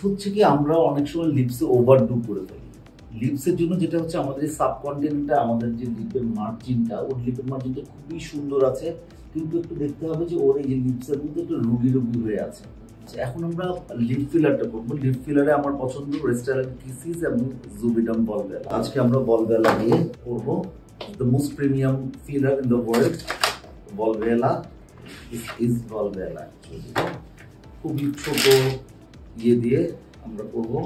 হচ্ছে কি আমরা অনেক সময় লিপসে ওভারডু করে ফেলি। লিপসের জন্য যেটা হচ্ছে আমাদের এই সাবকন্টিনেন্টটা, আমাদের যে লিপের মার্জিনটা, ওর লিপের মার্জিনটা খুবই সুন্দর আছে, কিন্তু একটু দেখতে হবে যে ওর এই যে লিপসের মধ্যে একটু রুগী রুগী হয়ে আছে। এখন আমরা লিপ ফিলারটা করবো। লিপ ফিলারে আমার পছন্দ রেস্টারেন্ট কিসিস এবং জুবিডাম ভলভেলা। আজকে আমরা ভলভেলা দিয়ে করবো, the most premium filler in the world, ভলভেলা। This is ভলভেলা। খুবই ছোট ইয়ে দিয়ে আমরা করবো।